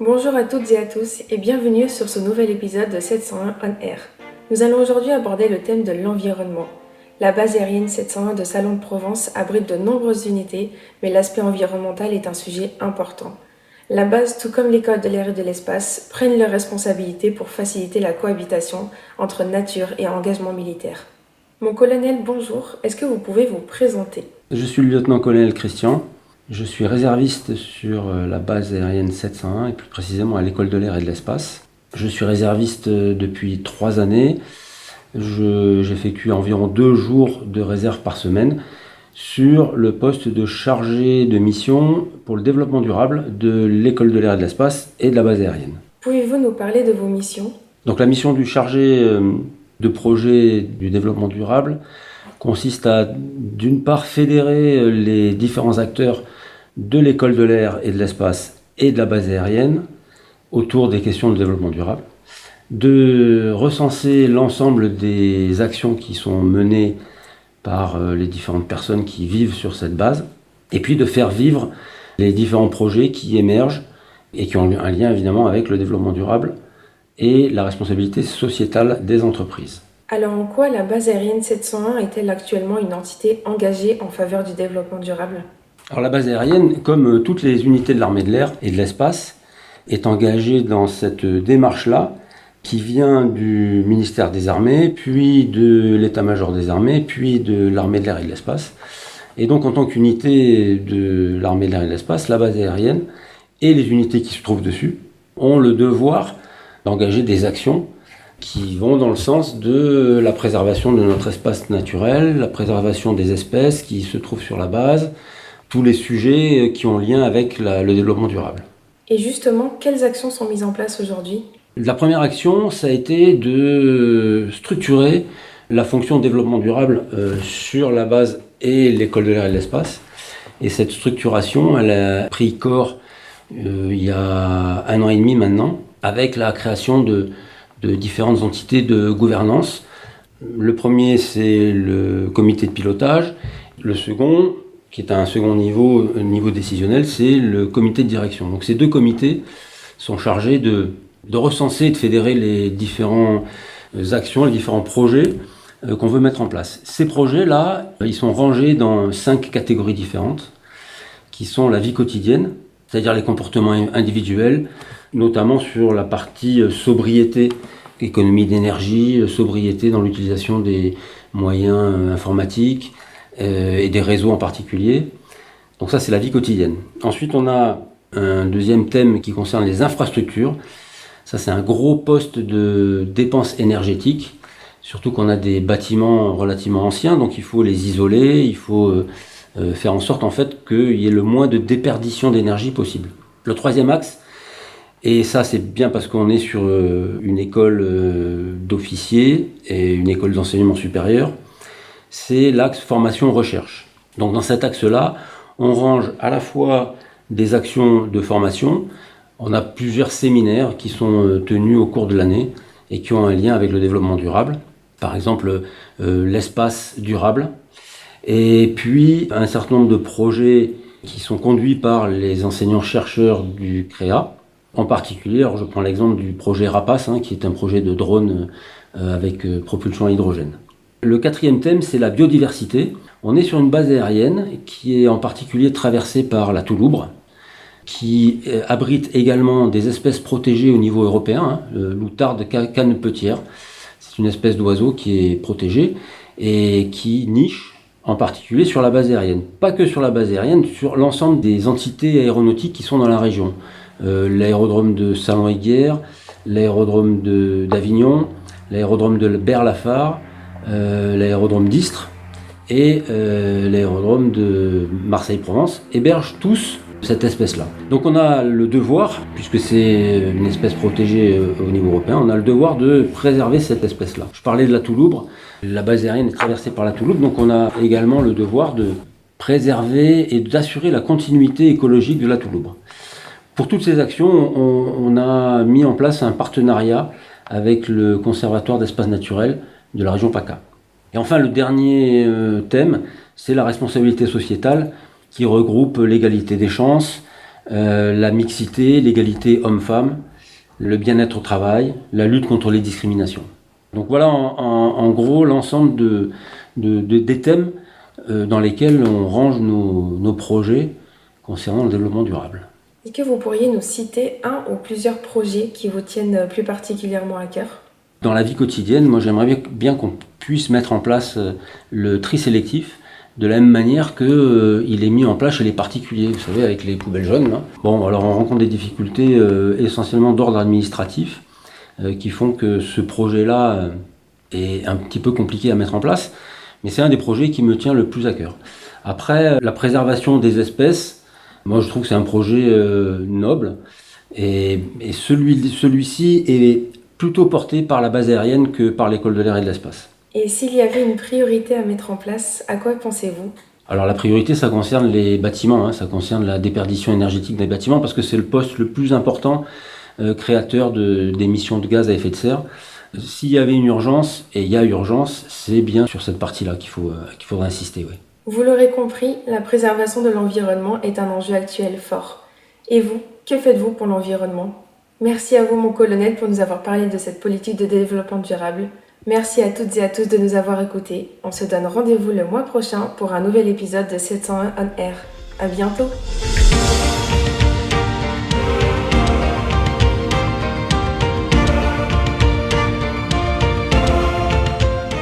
Bonjour à toutes et à tous et bienvenue sur ce nouvel épisode de 701 On Air. Nous allons aujourd'hui aborder le thème de l'environnement. La base aérienne 701 de Salon de Provence abrite de nombreuses unités, mais l'aspect environnemental est un sujet important. La base, tout comme l'école de l'air et de l'espace, prennent leurs responsabilités pour faciliter la cohabitation entre nature et engagement militaire. Mon colonel, bonjour, est-ce que vous pouvez vous présenter ? Je suis le lieutenant-colonel Christian. Je suis réserviste sur la base aérienne 701 et plus précisément à l'école de l'air et de l'espace. Je suis réserviste depuis 3 années. J'effectue environ 2 jours de réserve par semaine sur le poste de chargé de mission pour le développement durable de l'école de l'air et de l'espace et de la base aérienne. Pouvez-vous nous parler de vos missions ? Donc la mission du chargé de projet du développement durable consiste à, d'une part, fédérer les différents acteurs de l'école de l'air et de l'espace et de la base aérienne autour des questions de développement durable, de recenser l'ensemble des actions qui sont menées par les différentes personnes qui vivent sur cette base, et puis de faire vivre les différents projets qui émergent et qui ont un lien évidemment avec le développement durable et la responsabilité sociétale des entreprises. Alors en quoi la base aérienne 701 est-elle actuellement une entité engagée en faveur du développement durable ? Alors la base aérienne, comme toutes les unités de l'armée de l'air et de l'espace, est engagée dans cette démarche-là qui vient du ministère des Armées, puis de l'état-major des armées, puis de l'armée de l'air et de l'espace. Et donc en tant qu'unité de l'armée de l'air et de l'espace, la base aérienne et les unités qui se trouvent dessus ont le devoir d'engager des actions qui vont dans le sens de la préservation de notre espace naturel, la préservation des espèces qui se trouvent sur la base, tous les sujets qui ont lien avec le développement durable. Et justement, quelles actions sont mises en place aujourd'hui ? La première action, ça a été de structurer la fonction de développement durable sur la base et l'école de l'air et de l'espace. Et cette structuration, elle a pris corps il y a 1 an et demi maintenant, avec la création de différentes entités de gouvernance. Le premier, c'est le comité de pilotage. Le second, qui est à un second niveau décisionnel, c'est le comité de direction. Donc ces 2 comités sont chargés de recenser et de fédérer les différentes actions, les différents projets qu'on veut mettre en place. Ces projets-là, ils sont rangés dans 5 catégories différentes, qui sont la vie quotidienne, c'est-à-dire les comportements individuels, notamment sur la partie sobriété, économie d'énergie, sobriété dans l'utilisation des moyens informatiques et des réseaux en particulier. Donc ça, c'est la vie quotidienne. Ensuite, on a un deuxième thème qui concerne les infrastructures. Ça, c'est un gros poste de dépenses énergétiques, surtout qu'on a des bâtiments relativement anciens, donc il faut les isoler, il faut faire en sorte en fait qu'il y ait le moins de déperdition d'énergie possible. Le troisième axe, et ça c'est bien parce qu'on est sur une école d'officiers et une école d'enseignement supérieur, c'est l'axe formation-recherche. Donc dans cet axe-là, on range à la fois des actions de formation, on a plusieurs séminaires qui sont tenus au cours de l'année et qui ont un lien avec le développement durable, par exemple l'espace durable, et puis un certain nombre de projets qui sont conduits par les enseignants-chercheurs du CREA. En particulier, alors je prends l'exemple du projet Rapace, qui est un projet de drone avec propulsion à hydrogène. Le 4e thème, c'est la biodiversité. On est sur une base aérienne qui est en particulier traversée par la Touloubre, qui abrite également des espèces protégées au niveau européen, l'outarde canepetière. C'est une espèce d'oiseau qui est protégée et qui niche en particulier sur la base aérienne. Pas que sur la base aérienne, sur l'ensemble des entités aéronautiques qui sont dans la région. L'aérodrome de Salon-Higuières, l'aérodrome d'Avignon, l'aérodrome de Berre-Lafare, l'aérodrome d'Istres et l'aérodrome de Marseille-Provence hébergent tous cette espèce-là. Donc on a le devoir, puisque c'est une espèce protégée au niveau européen, on a le devoir de préserver cette espèce-là. Je parlais de la Touloubre, la base aérienne est traversée par la Touloubre, donc on a également le devoir de préserver et d'assurer la continuité écologique de la Touloubre. Pour toutes ces actions, on a mis en place un partenariat avec le Conservatoire d'espaces naturels de la région PACA. Et enfin, le dernier thème, c'est la responsabilité sociétale qui regroupe l'égalité des chances, la mixité, l'égalité homme-femme, le bien-être au travail, la lutte contre les discriminations. Donc voilà en gros l'ensemble des thèmes dans lesquels on range nos projets concernant le développement durable. Est-ce que vous pourriez nous citer un ou plusieurs projets qui vous tiennent plus particulièrement à cœur ? Dans la vie quotidienne, moi j'aimerais bien qu'on puisse mettre en place le tri sélectif de la même manière qu'il est mis en place chez les particuliers, vous savez, avec les poubelles jaunes. Là. Bon, alors on rencontre des difficultés essentiellement d'ordre administratif qui font que ce projet-là est un petit peu compliqué à mettre en place, mais c'est un des projets qui me tient le plus à cœur. Après, la préservation des espèces, moi je trouve que c'est un projet noble, et celui-ci est plutôt porté par la base aérienne que par l'école de l'air et de l'espace. Et s'il y avait une priorité à mettre en place, à quoi pensez-vous ? Alors la priorité, ça concerne les bâtiments, ça concerne la déperdition énergétique des bâtiments, parce que c'est le poste le plus important créateur d'émissions de gaz à effet de serre. S'il y avait une urgence, et il y a urgence, c'est bien sur cette partie-là qu'il faudrait insister. Oui. Vous l'aurez compris, la préservation de l'environnement est un enjeu actuel fort. Et vous, que faites-vous pour l'environnement ? Merci à vous, mon colonel, pour nous avoir parlé de cette politique de développement durable. Merci à toutes et à tous de nous avoir écoutés. On se donne rendez-vous le mois prochain pour un nouvel épisode de 701 On Air. À bientôt!